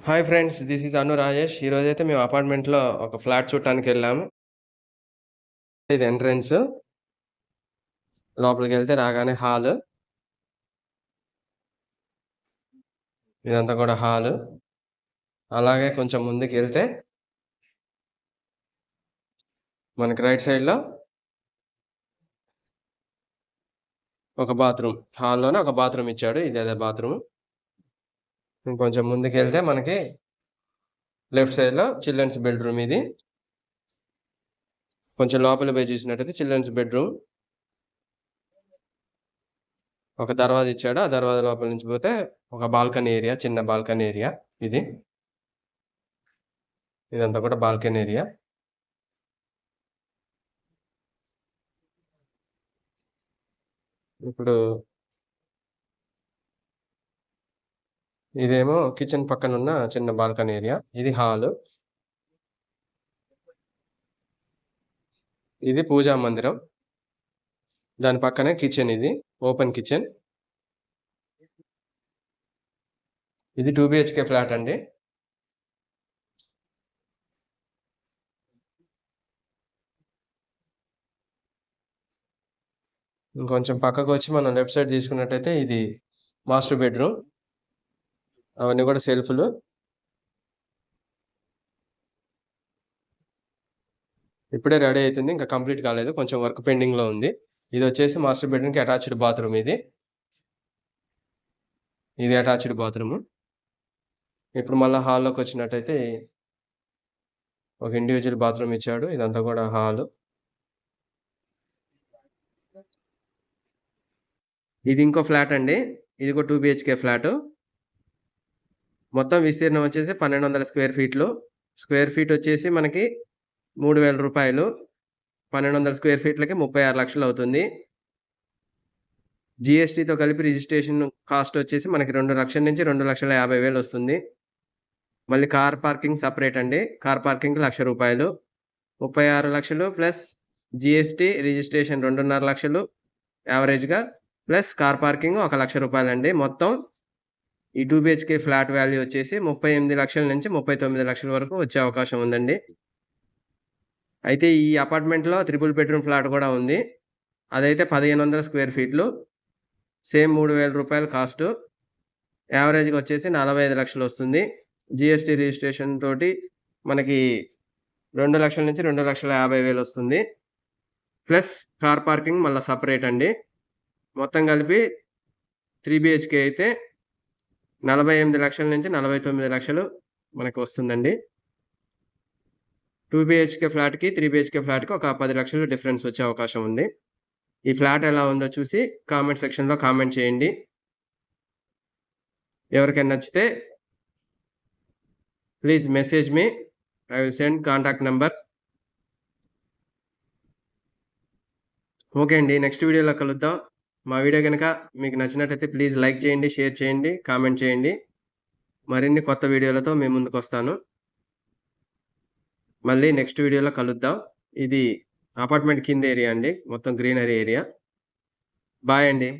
Hi friends, this is అను రాజేష్. ఈరోజైతే మేము అపార్ట్మెంట్లో ఒక ఫ్లాట్ చూడటానికి వెళ్ళాము. ఇది ఎంట్రన్స్. లోపలికి వెళ్తే రాగానే హాల్. ఇదంతా కూడా హాల్. అలాగే కొంచెం ముందుకు వెళ్తే మనకి రైట్ సైడ్ లో ఒక బాత్రూమ్. హాల్లోనే ఒక బాత్రూమ్ ఇచ్చాడు. ఇది అదే బాత్రూమ్. ఇంకొంచెం ముందుకు వెళ్తే మనకి లెఫ్ట్ సైడ్ లో చిల్డ్రన్స్ బెడ్రూమ్. ఇది కొంచెం లోపల పోయి చూసినట్టయితే చిల్డ్రన్స్ బెడ్రూమ్. ఒక దర్వాజా ఇచ్చాడు. ఆ దర్వాజా లోపల నుంచి పోతే ఒక బాల్కనీ ఏరియా, చిన్న బాల్కనీ ఏరియా. ఇదంతా కూడా బాల్కనీ ఏరియా. ఇప్పుడు ఇదేమో కిచెన్ పక్కన ఉన్న చిన్న బాల్కనీ ఏరియా. ఇది హాల్. ఇది పూజా మందిరం. దాని పక్కనే కిచెన్. ఇది ఓపెన్ కిచెన్. ఇది 2 BHK ఫ్లాట్ అండి. ఇంకొంచెం పక్కకు వచ్చి మనం లెఫ్ట్ సైడ్ తీసుకున్నట్టయితే ఇది మాస్టర్ బెడ్రూమ్. అవన్నీ కూడా సెల్ఫ్లు. ఇప్పుడే రెడీ అవుతుంది, ఇంకా కంప్లీట్ కాలేదు, కొంచెం వర్క్ పెండింగ్ లో ఉంది. ఇది వచ్చేసి మాస్టర్ బెడ్రూమ్ కి అటాచ్డ్ బాత్రూమ్. ఇది అటాచ్డ్ బాత్రూమ్. ఇప్పుడు మళ్ళీ హాల్లోకి వచ్చినట్టయితే ఒక ఇండివిజువల్ బాత్రూమ్ ఇచ్చాడు. ఇదంతా కూడా హాల్. ఇది ఇంకో ఫ్లాట్ అండి. ఇది కూడా 2 BHK ఫ్లాట్. మొత్తం విస్తీర్ణం వచ్చేసి 1200 స్క్వేర్ ఫీట్లు. స్క్వేర్ ఫీట్ వచ్చేసి మనకి 3000 రూపాయలు. 1200 స్క్వేర్ ఫీట్లకి 36 లక్షలు అవుతుంది. జిఎస్టీతో కలిపి రిజిస్ట్రేషన్ కాస్ట్ వచ్చేసి మనకి 2 లక్షల నుంచి 2,50,000 వస్తుంది. మళ్ళీ కార్ పార్కింగ్ సపరేట్ అండి. కార్ పార్కింగ్ 1,00,000 రూపాయలు. 36 లక్షలు ప్లస్ జిఎస్టీ రిజిస్ట్రేషన్ 2.5 లక్షలు యావరేజ్గా, ప్లస్ కార్ పార్కింగ్ 1,00,000 రూపాయలు అండి. మొత్తం ఈ 2 BHK ఫ్లాట్ వాల్యూ వచ్చేసి 38 లక్షల నుంచి 39 లక్షల వరకు వచ్చే అవకాశం ఉందండి. అయితే ఈ అపార్ట్మెంట్లో 3 బెడ్రూమ్ ఫ్లాట్ కూడా ఉంది. అదైతే 1500 స్క్వేర్ ఫీట్లు. సేమ్ 3,000 రూపాయలు కాస్ట్. యావరేజ్గా వచ్చేసి 45 లక్షలు వస్తుంది. జిఎస్టీ రిజిస్ట్రేషన్ తోటి మనకి 2 లక్షల నుంచి 2,50,000 వస్తుంది. ప్లస్ కార్ పార్కింగ్ మళ్ళీ సపరేట్ అండి. మొత్తం కలిపి 3 BHK అయితే 48 లక్షల నుంచి 49 లక్షలు మనకు వస్తుందండి. 2 BHK ఫ్లాట్కి 3 BHK ఫ్లాట్కి ఒక 10 లక్షలు డిఫరెన్స్ వచ్చే అవకాశం ఉంది. ఈ ఫ్లాట్ ఎలా ఉందో చూసి కామెంట్ సెక్షన్లో కామెంట్ చేయండి. ఎవరికైనా నచ్చితే please message me. I will send contact number. Okay అండి, నెక్స్ట్ వీడియోలో కలుద్దాం. మా వీడియో కనుక మీకు నచ్చినట్లయితే ప్లీజ్ లైక్ చేయండి, షేర్ చేయండి, కామెంట్ చేయండి. మరిన్ని కొత్త వీడియోలతో మేము ముందుకు వస్తాను. మళ్ళీ నెక్స్ట్ వీడియోలో కలుద్దాం. ఇది అపార్ట్మెంట్ కింద ఏరియా అండి, మొత్తం గ్రీనరీ ఏరియా. బాయ్ అండి.